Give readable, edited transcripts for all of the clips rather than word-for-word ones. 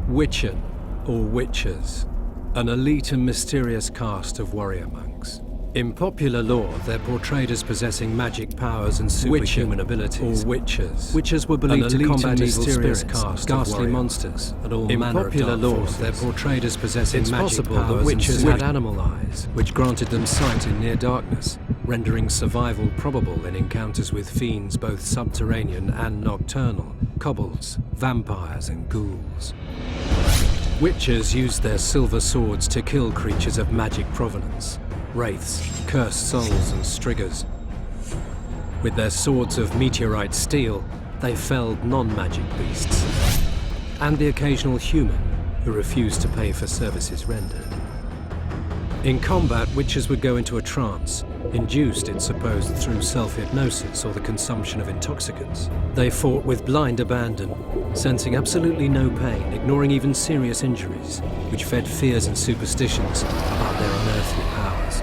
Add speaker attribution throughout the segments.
Speaker 1: Witchen, or witchers, an elite and mysterious caste of warrior monks. In popular lore, they're portrayed as possessing magic powers and superhuman abilities. Or witchers. Witchers were believed to combat evil spirits, ghastly monsters, and all manner of dark forces. In popular lore, they're portrayed as possessing magic powers. It's possible that witchers had animal eyes, which granted them sight in near darkness, rendering survival probable in encounters with fiends both subterranean and nocturnal, kobolds, vampires, and ghouls. Witchers used their silver swords to kill creatures of magic provenance, wraiths, cursed souls, and striggers. With their swords of meteorite steel, they felled non-magic beasts, and the occasional human who refused to pay for services rendered. In combat, witchers would go into a trance, induced, it's supposed, through self-hypnosis or the consumption of intoxicants. They fought with blind abandon, sensing absolutely no pain, ignoring even serious injuries, which fed fears and superstitions about their unearthly powers.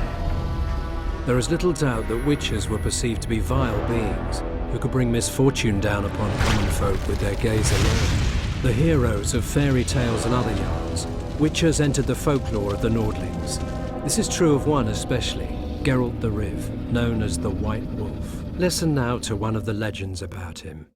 Speaker 1: There is little doubt that witchers were perceived to be vile beings who could bring misfortune down upon common folk with their gaze alone. The heroes of fairy tales and other yarns, witchers entered the folklore of the Nordlings. This is true of one especially, Geralt the Riv, known as the White Wolf. Listen now to one of the legends about him.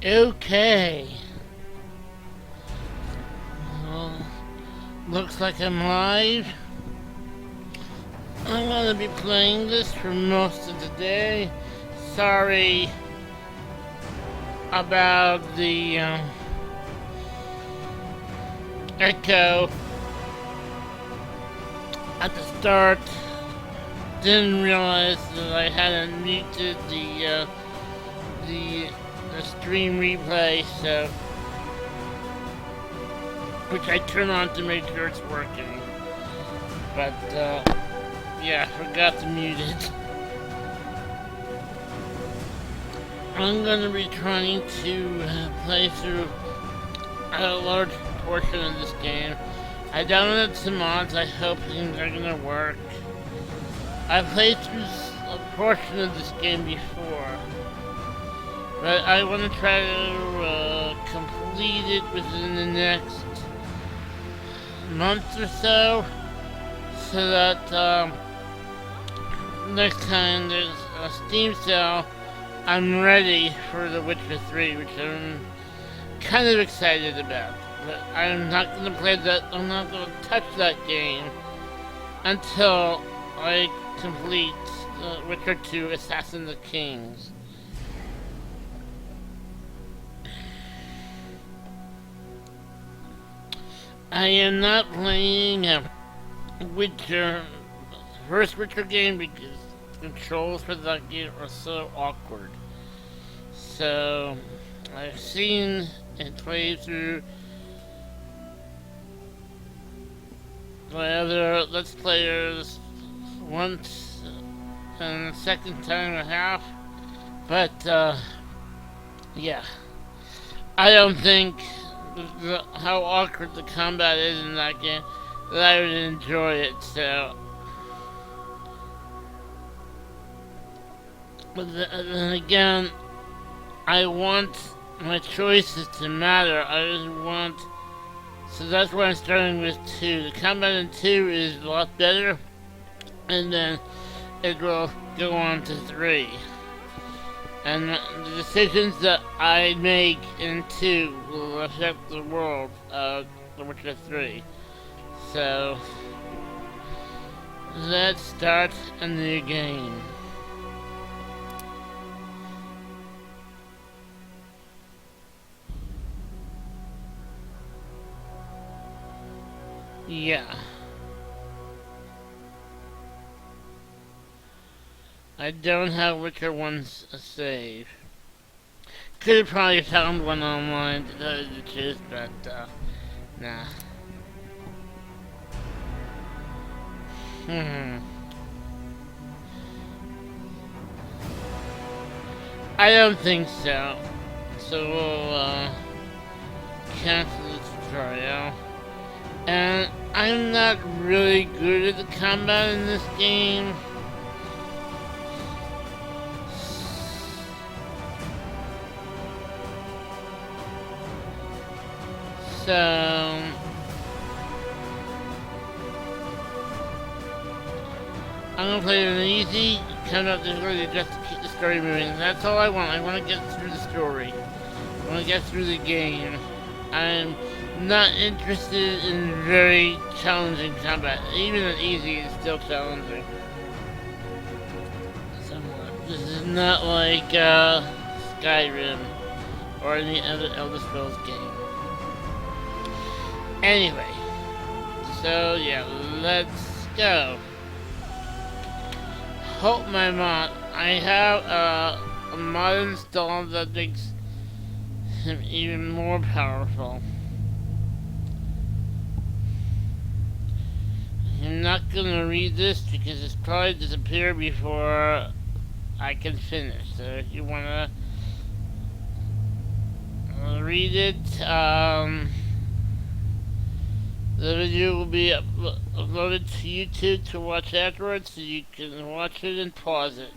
Speaker 2: Okay. Well, looks like I'm live. I'm gonna be playing this for most of the day. Sorry about the echo at the start. Didn't realize that I hadn't muted the stream replay, so which I turn on to make sure it's working. But yeah, I forgot to mute it. I'm gonna be trying to play through a large portion of this game. I downloaded some mods. I hope things are gonna work. I played through a portion of this game before, but I want to try to complete it within the next month or so that next time there's a Steam sale, I'm ready for The Witcher 3, which I'm kind of excited about. But I'm not going to play that, I'm not going to touch that game until I complete Witcher 2 Assassin of the Kings. I am not playing a first Witcher game because the controls for that game are so awkward. So, I've seen and played through my other Let's Players once and the second time and a half, but yeah, I don't think how awkward the combat is in that game that I would enjoy it. So, but then again, I want my choices to matter. I just want, so that's why I'm starting with 2. The combat in 2 is a lot better, and then it will go on to 3. And the decisions that I make in 2 will affect the world of The Witcher 3. So, let's start a new game. Yeah. I don't have Witcher 1's save. Could have probably found one online to tell you the truth, but nah. I don't think so. So we'll cancel the tutorial. And I'm not really good at the combat in this game. So I'm gonna play it on easy, come up this early just to keep the story moving. That's all I want. I want to get through the story. I want to get through the game. I'm not interested in very challenging combat. Even at easy is still challenging. Somewhat. This is not like Skyrim or any other Elder Scrolls game. Anyway, so yeah, let's go. Hope my mod. I have a mod installed that makes him even more powerful. I'm not gonna read this because it's probably disappear before I can finish. So if you wanna read it, the video will be uploaded to YouTube to watch afterwards, so you can watch it and pause it.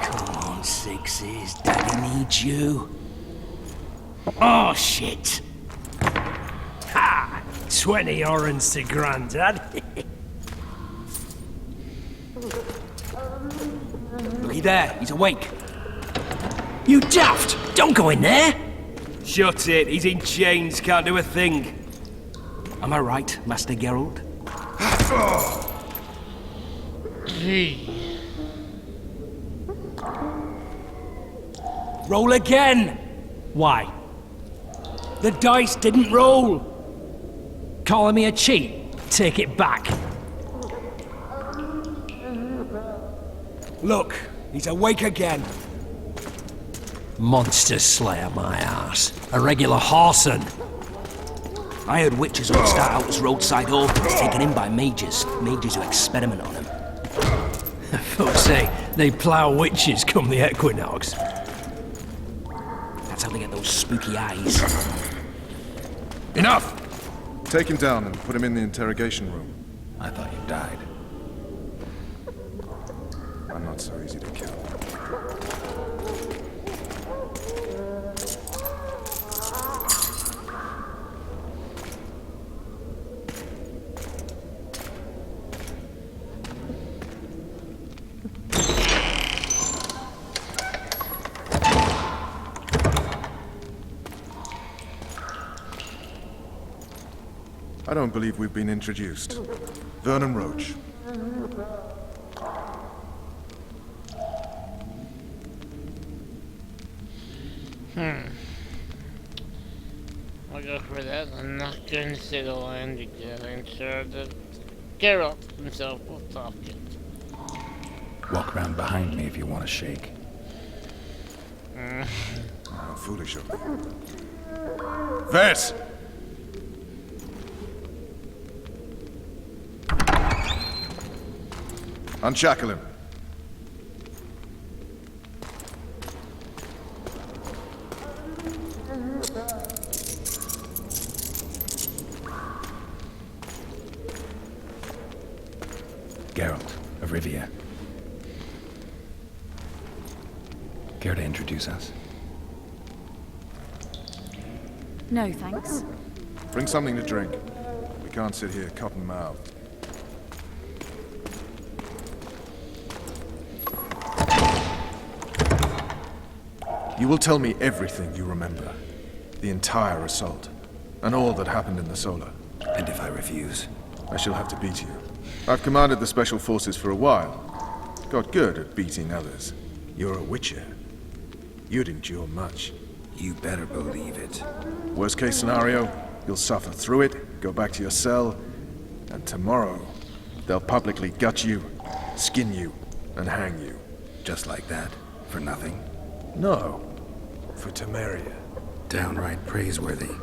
Speaker 3: Come on, Sixes. Daddy needs you. Oh, shit. Ha! 20 orange to Grandad. Looky there, he's awake. You daft! Don't go in there! Shut it, he's in chains, can't do a thing. Am I right, Master Geralt?
Speaker 2: Gee.
Speaker 3: Roll again! Why? The dice didn't roll! Calling me a cheat? Take it back. Look, he's awake again. Monster Slayer, my ass. A regular horson. I heard witches would start out as roadside orphans taken in by mages. Mages who experiment on them. Folks say they plough witches come the equinox. That's how they get those spooky eyes.
Speaker 4: Enough! Take him down and put him in the interrogation room.
Speaker 5: I thought you died.
Speaker 4: I'm not so easy to kill. I don't believe we've been introduced. Vernon Roach.
Speaker 2: I'll go for that. I'm not going to say the line together. I'm sure that Geralt himself will talk it.
Speaker 5: Walk around behind me if you want to shake.
Speaker 4: How foolish of me. Ves! Unshackle him.
Speaker 5: Geralt of Rivia. Care to introduce us?
Speaker 6: No, thanks.
Speaker 4: Bring something to drink. We can't sit here cotton-mouthed. You will tell me everything you remember. The entire assault. And all that happened in the Solar.
Speaker 5: And if I refuse?
Speaker 4: I shall have to beat you. I've commanded the Special Forces for a while. Got good at beating others. You're a Witcher. You'd endure much.
Speaker 5: You better believe it.
Speaker 4: Worst case scenario, you'll suffer through it, go back to your cell, and tomorrow, they'll publicly gut you, skin you, and hang you.
Speaker 5: Just like that? For nothing?
Speaker 4: No. For Temeria.
Speaker 5: Downright praiseworthy.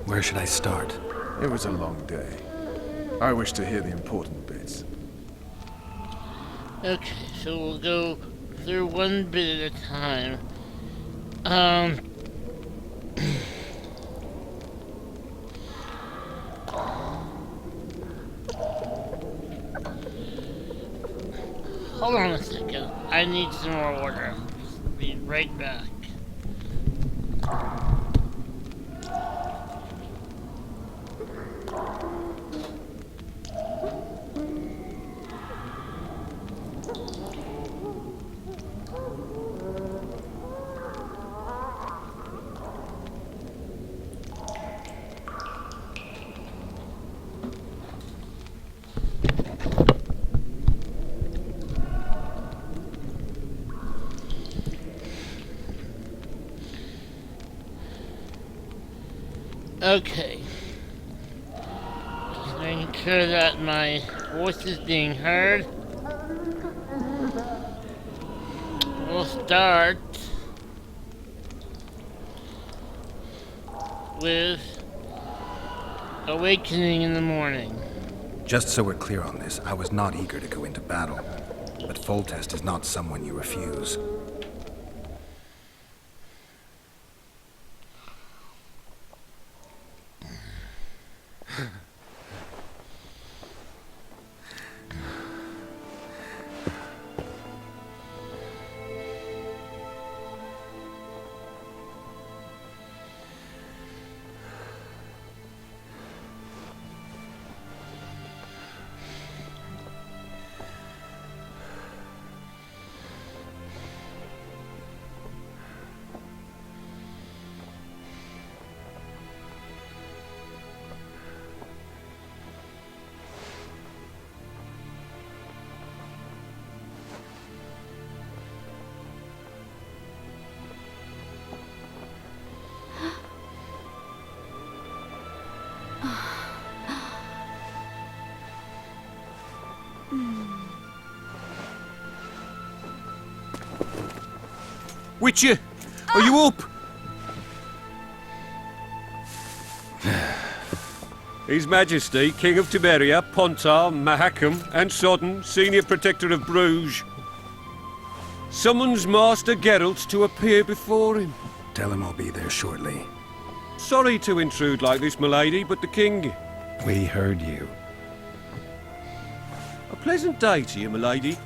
Speaker 5: Where should I start?
Speaker 4: It was a long day. I wish to hear the important bits.
Speaker 2: Okay, so we'll go through one bit at a time. Hold on a second. I need some more water. Just be right back. Okay. Just making sure that my voice is being heard. We'll start with awakening in the morning.
Speaker 5: Just so we're clear on this, I was not eager to go into battle. But Foltest is not someone you refuse.
Speaker 7: Witcher, are you up? His Majesty, King of Tiberia, Pontar, Mahakam, and Sodden, Senior Protector of Bruges, summons Master Geralt to appear before him.
Speaker 5: Tell him I'll be there shortly.
Speaker 7: Sorry to intrude like this, milady, but the King...
Speaker 5: We heard you.
Speaker 7: A pleasant day to you, milady.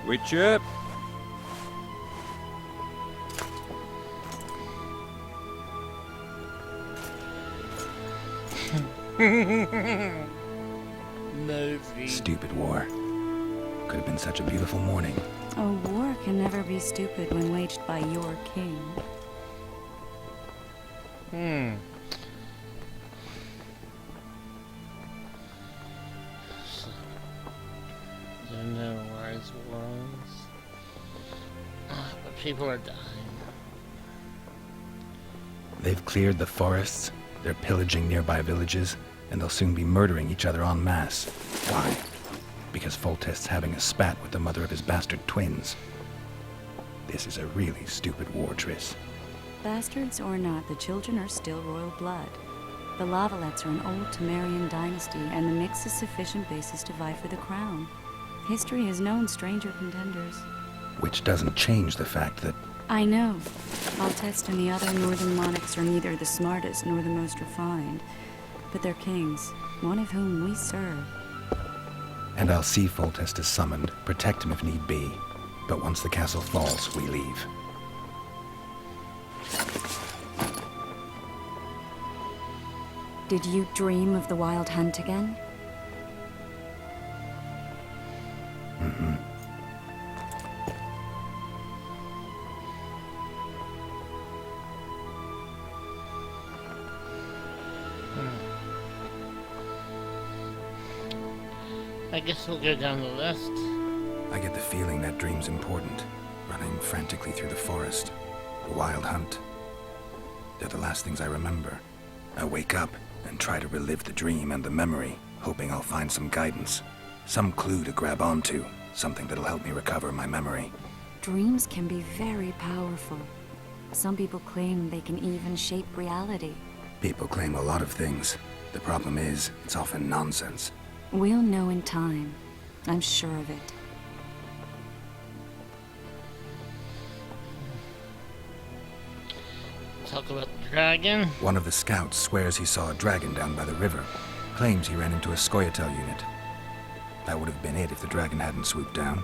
Speaker 7: Witcher.
Speaker 2: Movie.
Speaker 5: Stupid war. Could have been such a beautiful morning.
Speaker 6: A war can never be stupid when waged by your king.
Speaker 2: There are no wise ones. But people are dying.
Speaker 5: They've cleared the forests, they're pillaging nearby villages, and they'll soon be murdering each other en masse. Why? Because Foltest's having a spat with the mother of his bastard twins. This is a really stupid war, Triss.
Speaker 6: Bastards or not, the children are still royal blood. The Lavalettes are an old Temerian dynasty, and the mix is sufficient basis to vie for the crown. History has known stranger contenders.
Speaker 5: Which doesn't change the fact that...
Speaker 6: I know. Foltest and the other northern monarchs are neither the smartest nor the most refined, but they're kings, one of whom we serve.
Speaker 5: And I'll see Foltest is summoned, protect him if need be. But once the castle falls, we leave.
Speaker 6: Did you dream of the wild hunt again?
Speaker 5: Mm-hmm.
Speaker 2: I guess we'll go down the list.
Speaker 5: I get the feeling that dream's important. Running frantically through the forest. The wild hunt. They're the last things I remember. I wake up and try to relive the dream and the memory, hoping I'll find some guidance. Some clue to grab onto. Something that'll help me recover my memory.
Speaker 6: Dreams can be very powerful. Some people claim they can even shape reality.
Speaker 5: People claim a lot of things. The problem is, it's often nonsense.
Speaker 6: We'll know in time. I'm sure of it.
Speaker 2: Talk about the dragon.
Speaker 5: One of the scouts swears he saw a dragon down by the river. Claims he ran into a Scoia'tael unit. That would have been it if the dragon hadn't swooped down.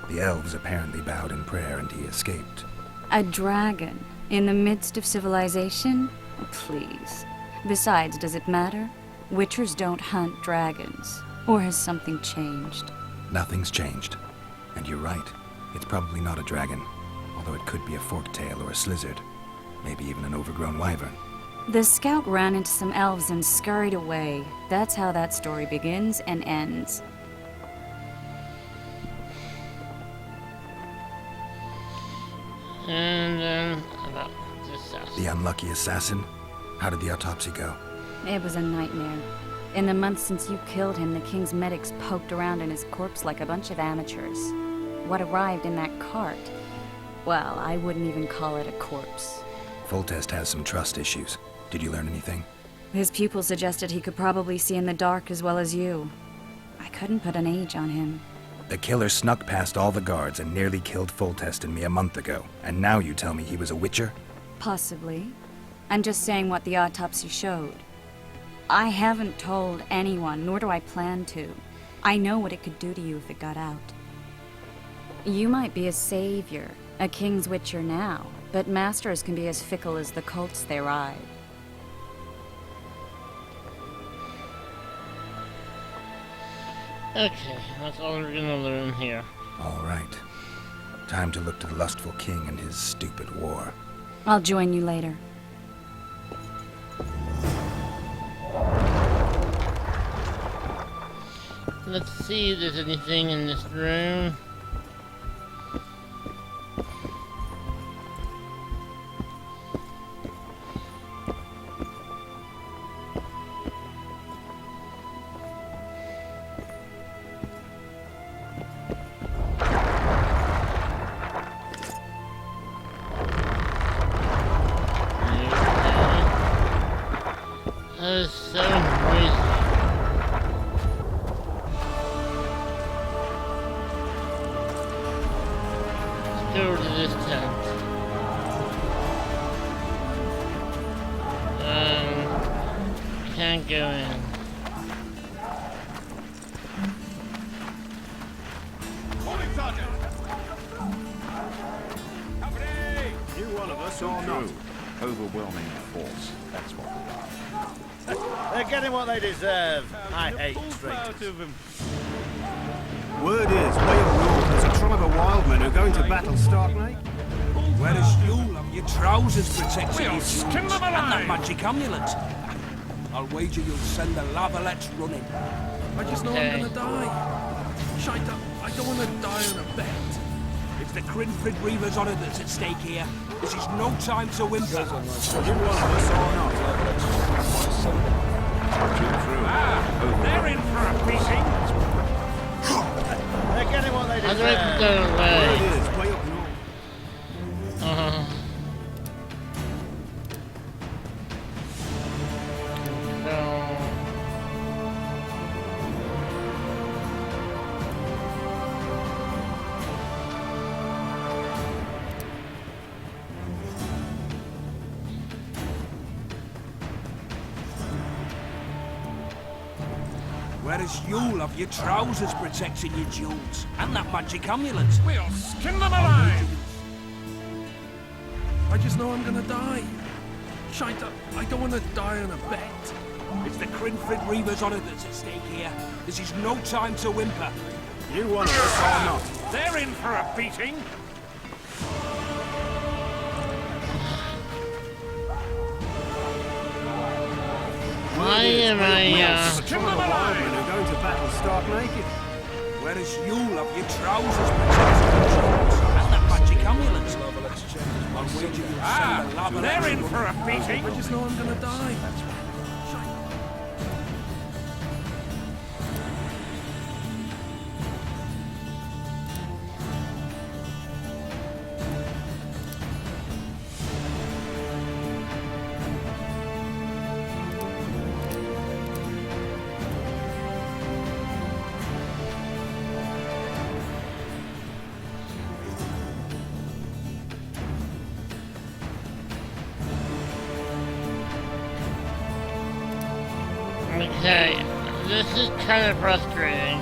Speaker 5: The elves apparently bowed in prayer and he escaped.
Speaker 6: A dragon? In the midst of civilization? Please. Besides, does it matter? Witchers don't hunt dragons. Or has something changed?
Speaker 5: Nothing's changed. And you're right. It's probably not a dragon. Although it could be a forktail or a slizzard. Maybe even an overgrown wyvern.
Speaker 6: The scout ran into some elves and scurried away. That's how that story begins and ends.
Speaker 2: And then about the assassin.
Speaker 5: The unlucky assassin? How did the autopsy go?
Speaker 6: It was a nightmare. In the months since you killed him, the king's medics poked around in his corpse like a bunch of amateurs. What arrived in that cart? Well, I wouldn't even call it a corpse.
Speaker 5: Foltest has some trust issues. Did you learn anything?
Speaker 6: His pupil suggested he could probably see in the dark as well as you. I couldn't put an age on him.
Speaker 5: The killer snuck past all the guards and nearly killed Foltest and me a month ago. And now you tell me he was a witcher?
Speaker 6: Possibly. I'm just saying what the autopsy showed. I haven't told anyone, nor do I plan to. I know what it could do to you if it got out. You might be a savior, a king's witcher now, but masters can be as fickle as the colts they ride.
Speaker 2: Okay, that's all we're gonna learn here.
Speaker 5: All right. Time to look to the lustful king and his stupid war.
Speaker 6: I'll join you later.
Speaker 2: Let's see if there's anything in this room. That is so crazy. Let's go to this tent. Can't go in.
Speaker 8: You one of us or not? Overwhelming force. That's what we are. They're getting what they deserve. I hate traitors. Word is, way up north, there's a tribe of wildmen who are going to battle Starknight.
Speaker 3: Where is you? Your trousers protecting you, and that magic amulet. I'll wager you'll send the lavalets running.
Speaker 1: I just know I'm gonna die. Shite up. I don't want to die on a bet.
Speaker 3: It's the Crinfrid Reaver's honour that's at stake here. This is no time to whimper.
Speaker 8: You one of us or not?
Speaker 3: They're in for a beating.
Speaker 8: They're getting what they
Speaker 2: I'd
Speaker 8: deserve.
Speaker 2: like to go away.
Speaker 8: Word is, way up north.
Speaker 3: Whereas you'll have your trousers protecting your jewels, and that magic amulet.
Speaker 1: We'll skin them alive! I just know I'm gonna die. Shite up. I don't want to die on a bet.
Speaker 3: It's the Crinfrid Reaver's honour that's at stake here. This is no time to whimper.
Speaker 8: You one of us or not?
Speaker 3: They're in for a beating.
Speaker 2: Why am I,
Speaker 8: There's a tribe of wildmen who are going to battle stark naked.
Speaker 3: Whereas you'll have your trousers protecting your jewels, and that magic amulet. I'll wager you'll send the lava. They're in for a beating.
Speaker 1: I just know I'm gonna die.
Speaker 2: Okay, this is kind of frustrating.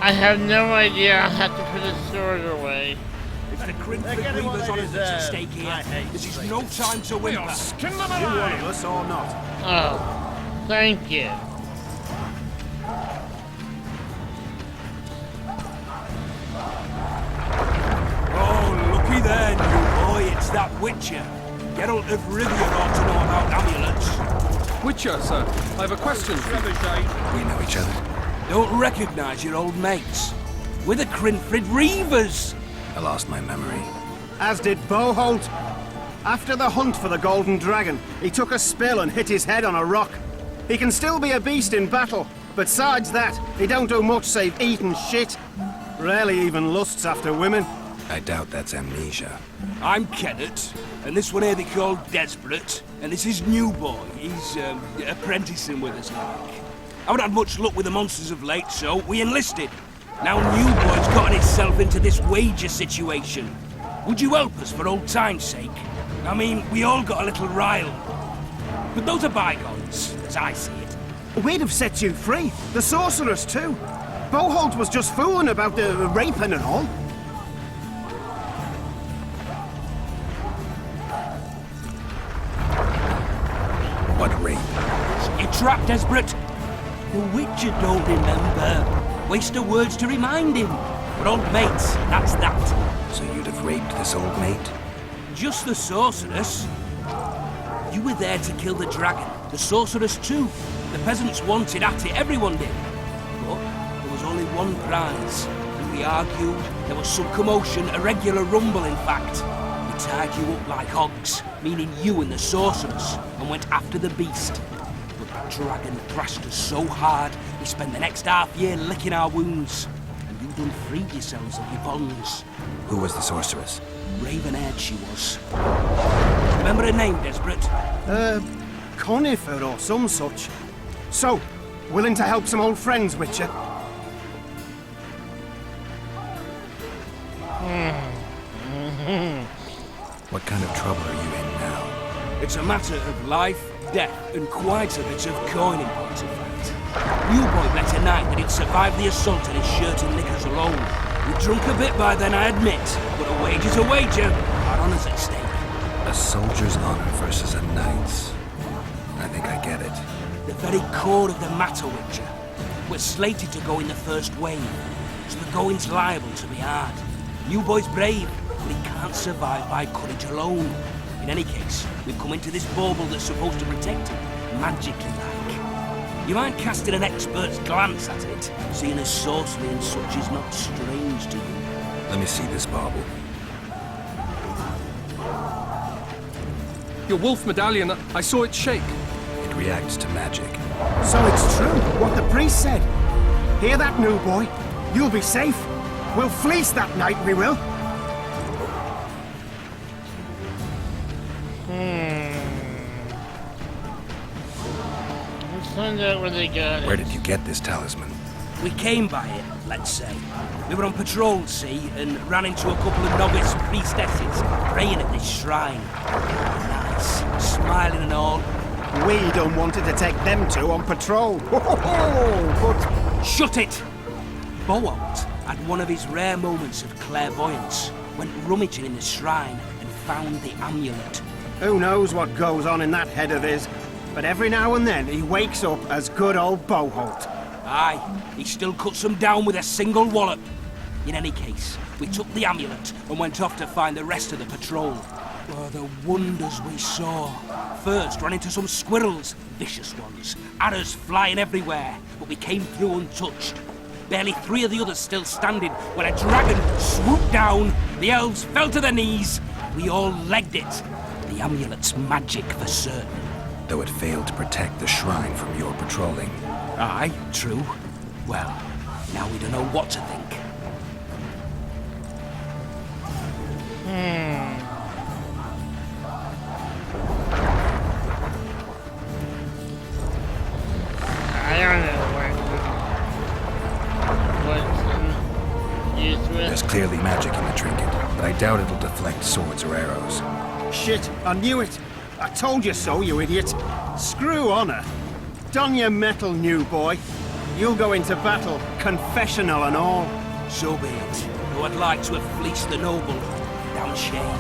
Speaker 2: I have no idea I have to put the sword away.
Speaker 3: It's the Crinfrid Reaver's honour that's at stake here. This is no time to whimper.
Speaker 8: You one of us or not?
Speaker 2: Oh, thank you.
Speaker 3: Oh, looky there, new boy. It's that Witcher. Geralt of Rivia ought to know about amulets.
Speaker 1: Witcher, sir. I have a question for you.
Speaker 5: We know each other.
Speaker 3: Don't recognise your old mates. We're the Crinfrid Reavers.
Speaker 5: I lost my memory.
Speaker 8: As did Boholt. After the hunt for the Golden Dragon, he took a spill and hit his head on a rock. He can still be a beast in battle, but besides that, he don't do much save eat and shit. Rarely even lusts after women.
Speaker 5: I doubt that's amnesia.
Speaker 3: I'm Kenneth, and this one here they call Desperate, and this is New Boy. He's apprenticing with us, like. I haven't had much luck with the monsters of late, so we enlisted. Now New Boy's gotten himself into this wager situation. Would you help us for old time's sake? I mean, we all got a little riled. But those are bygones, as I see it.
Speaker 8: We'd have set you free. The sorceress, too. Boholt was just fooling about the raping and all.
Speaker 5: What rape?
Speaker 3: You trapped, Desperate. The Witcher don't remember. Waste of words to remind him. We're old mates, that's that.
Speaker 5: So you'd have raped this old mate?
Speaker 3: Just the sorceress. You were there to kill the dragon. The sorceress too. The peasants wanted at it, everyone did. But there was only one prize. And we argued, there was some commotion, a regular rumble in fact. We tied you up like hogs, meaning you and the sorceress, and went after the beast. But the dragon thrashed us so hard, we spent the next half year licking our wounds. And you done freed yourselves of your bonds.
Speaker 5: Who was the sorceress?
Speaker 3: Raven-haired she was. Remember her name, Desperate?
Speaker 8: conifer or some such. So, willing to help some old friends, Witcher?
Speaker 5: What kind of trouble are you in now?
Speaker 3: It's a matter of life, death, and quite a bit of coin in point of fact. New boy bet a night that he'd survived the assault in his shirt and knickers alone. We drunk a bit by then, I admit, but a wager's a wager. Our honour's at stake.
Speaker 5: A soldier's honor versus a knight's. I think I get it.
Speaker 3: The very core of the matter, Witcher. We're slated to go in the first wave, so the going's liable to be hard. New boy's brave, but he can't survive by courage alone. In any case, we've come into this bauble that's supposed to protect him, magically like. You mind casting an expert's glance at it, seeing as sorcery and such is not strange to you?
Speaker 5: Let me see this bauble.
Speaker 1: Your wolf medallion, I saw it shake.
Speaker 5: It reacts to magic.
Speaker 8: So it's true, what the priest said. Hear that, new boy? You'll be safe. We'll fleece that night, we will.
Speaker 2: Let's find out where they got it.
Speaker 5: Where did you get this talisman?
Speaker 3: We came by it, let's say. We were on patrol, see, and ran into a couple of novice priestesses praying at this shrine. Nice, smiling and all.
Speaker 8: We don't wanted to take them two on patrol. But
Speaker 3: Shut it! Boalt had one of his rare moments of clairvoyance, went rummaging in the shrine and found the amulet.
Speaker 8: who knows what goes on in that head of his? But every now and then he wakes up as good old Boholt.
Speaker 3: Aye, he still cuts them down with a single wallop. In any case, we took the amulet and went off to find the rest of the patrol. Oh, the wonders we saw. First, ran into some squirrels, vicious ones, arrows flying everywhere, but we came through untouched. Barely 3 of the others still standing when a dragon swooped down. The elves fell to their knees. We all legged it. The amulet's magic for certain.
Speaker 5: Though it failed to protect the shrine from your patrolling.
Speaker 3: Aye, true. Well, now we don't know what to think.
Speaker 2: I don't know what's used with.
Speaker 5: There's clearly magic in the trinket, but I doubt it'll deflect swords or arrows.
Speaker 8: Shit, I knew it. I told you so, you idiot. Screw honor. Don your metal, new boy. You'll go into battle, confessional and all.
Speaker 3: So be it. Though I'd like to have fleeced the noble. Down shame.